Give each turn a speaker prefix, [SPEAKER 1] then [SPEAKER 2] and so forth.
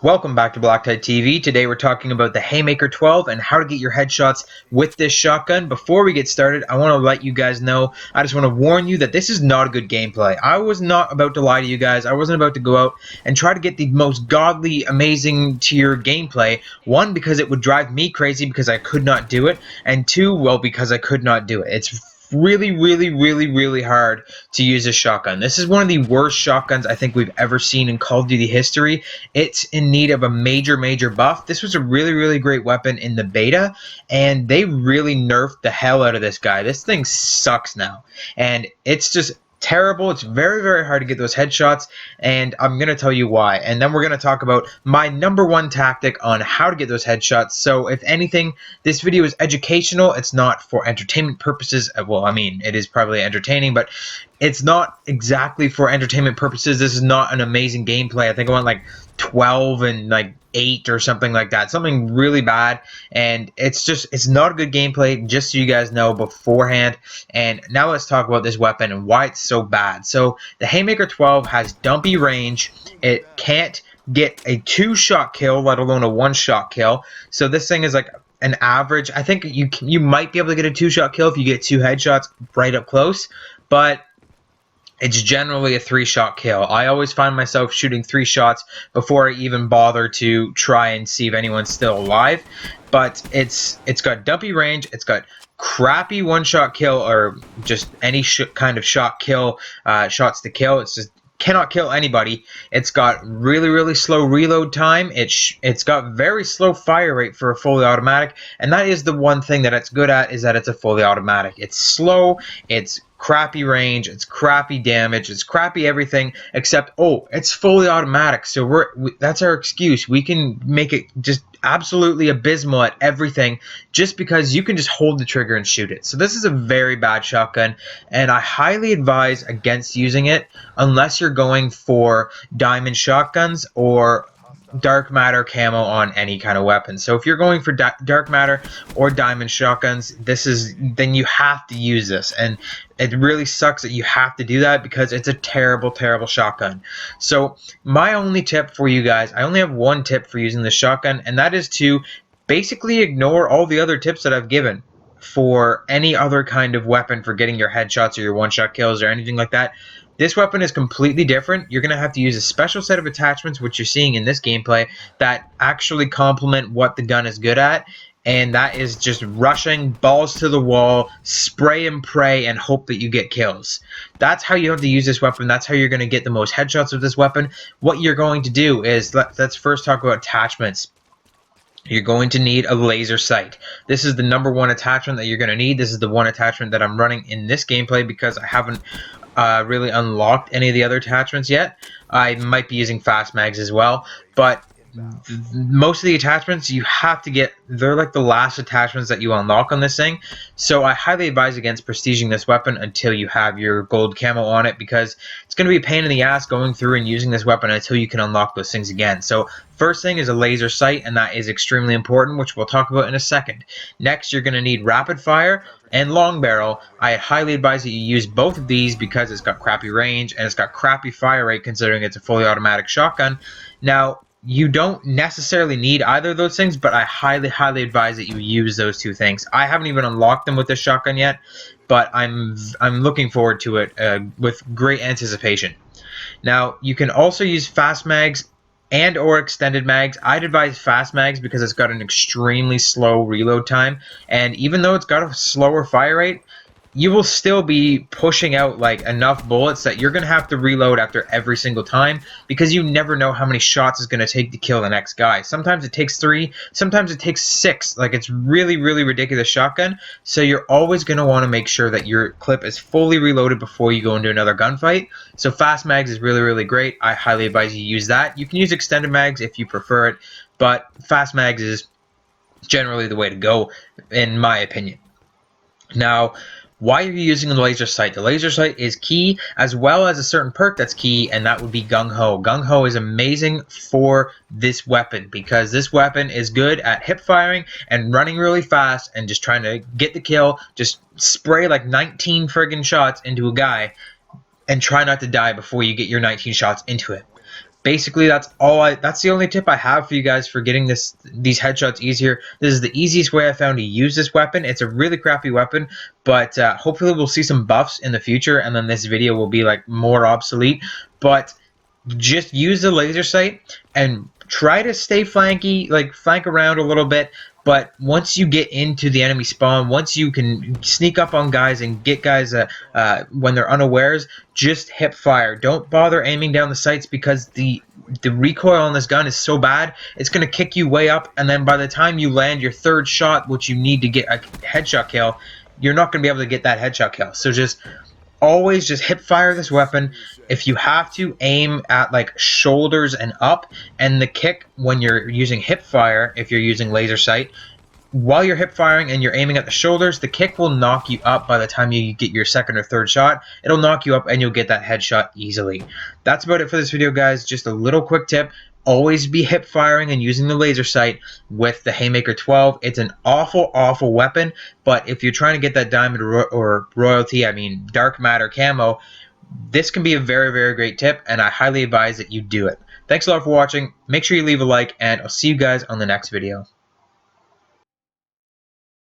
[SPEAKER 1] Welcome back to BlackTideTV. Today we're talking about the Haymaker 12 and how to get your headshots with this shotgun. Before we get started, I want to let you guys know, I just want to warn you that this is not a good gameplay. I was not about to lie to you guys. I wasn't about to go out and try to get the most godly, amazing tier gameplay. One, because it would drive me crazy because I could not do it. And two, well, because I could not do it. It's really hard to use a shotgun. This is one of the worst shotguns I think we've ever seen in Call of Duty history. It's in need of a major buff. This was a really great weapon in the beta, and they really nerfed the hell out of this guy. This thing sucks now, and it's just terrible. It's very hard to get those headshots, and I'm going to tell you why. And then we're going to talk about my #1 tactic on how to get those headshots. So if anything, this video is educational. It's not for entertainment purposes. Well, I mean, it is probably entertaining, but it's not exactly for entertainment purposes. This is not an amazing gameplay. I think I went like 12 and like 8 or something like that, something really bad, and it's not a good gameplay, just so you guys know beforehand. And now let's talk about this weapon and why it's so bad. So the Haymaker 12 has dumpy range. It can't get a 2-shot kill, let alone a 1-shot kill. So this thing is like an average. I think you might be able to get a 2-shot kill if you get 2 headshots right up close, but it's generally a 3-shot kill. I always find myself shooting 3 shots before I even bother to try and see if anyone's still alive. But it's got dumpy range. It's got crappy 1-shot kill, or just any kind of shot kill, shots to kill. It's just cannot kill anybody. It's got really slow reload time. It's got very slow fire rate for a fully automatic, and that is the one thing that it's good at, is that it's a fully automatic. It's slow, it's crappy range, it's crappy damage, it's crappy everything except, oh, it's fully automatic. So that's our excuse. We can make it just absolutely abysmal at everything just because you can just hold the trigger and shoot it. So this is a very bad shotgun, and I highly advise against using it unless you're going for diamond shotguns or dark matter camo on any kind of weapon. So if you're going for dark matter or diamond shotguns, then you have to use this, and it really sucks that you have to do that because it's a terrible shotgun. So my only tip for you guys, I only have one tip for using the shotgun, and that is to basically ignore all the other tips that I've given for any other kind of weapon for getting your headshots or your 1-shot kills or anything like that. This weapon is completely different. You're going to have to use a special set of attachments, which you're seeing in this gameplay, that actually complement what the gun is good at. And that is just rushing, balls to the wall, spray and pray, and hope that you get kills. That's how you have to use this weapon. That's how you're going to get the most headshots with this weapon. What you're going to do is, let's first talk about attachments. You're going to need a laser sight. This is the #1 attachment that you're going to need. This is the one attachment that I'm running in this gameplay because I haven't really unlocked any of the other attachments yet. I might be using fast mags as well, but most of the attachments you have to get, they're like the last attachments that you unlock on this thing. So I highly advise against prestiging this weapon until you have your gold camo on it, because it's going to be a pain in the ass going through and using this weapon until you can unlock those things again. So first thing is a laser sight, and that is extremely important, which we'll talk about in a second. Next, you're going to need rapid fire and long barrel. I highly advise that you use both of these because it's got crappy range and it's got crappy fire rate considering it's a fully automatic shotgun. Now, you don't necessarily need either of those things, but I highly advise that you use those 2 things. I haven't even unlocked them with this shotgun yet, but I'm looking forward to it with great anticipation. Now, you can also use fast mags and or extended mags. I'd advise fast mags because it's got an extremely slow reload time, and even though it's got a slower fire rate, you will still be pushing out like enough bullets that you're going to have to reload after every single time, because you never know how many shots it's going to take to kill the next guy. Sometimes it takes 3, sometimes it takes 6. Like, it's really ridiculous shotgun. So you're always going to want to make sure that your clip is fully reloaded before you go into another gunfight. So fast mags is really great. I highly advise you use that. You can use extended mags if you prefer it, but fast mags is generally the way to go in my opinion. Now, why are you using the laser sight? The laser sight is key, as well as a certain perk that's key, and that would be Gung Ho. Gung Ho is amazing for this weapon because this weapon is good at hip firing and running really fast and just trying to get the kill. Just spray like 19 friggin' shots into a guy and try not to die before you get your 19 shots into it. basically that's the only tip I have for you guys for getting these headshots easier. This is the easiest way I found to use this weapon. It's a really crappy weapon, but hopefully we'll see some buffs in the future, and then this video will be like more obsolete. But just use the laser sight and try to stay flanky, like flank around a little bit. But once you get into the enemy spawn, once you can sneak up on guys and get guys when they're unawares, just hip fire. Don't bother aiming down the sights, because the recoil on this gun is so bad, it's going to kick you way up, and then by the time you land your third shot, which you need to get a headshot kill, you're not going to be able to get that headshot kill. So just always just hip fire this weapon. If you have to, aim at like shoulders and up, and the kick when you're using hip fire, if you're using laser sight, while you're hip firing and you're aiming at the shoulders, the kick will knock you up. By the time you get your second or third shot, it'll knock you up and you'll get that headshot easily. That's about it for this video, guys. Just a little quick tip. Always be hip firing and using the laser sight with the Haymaker 12. It's an awful weapon, but if you're trying to get that diamond or royalty, I mean dark matter camo, this can be a very great tip, and I highly advise that you do it. Thanks a lot for watching. Make sure you leave a like, and I'll see you guys on the next video.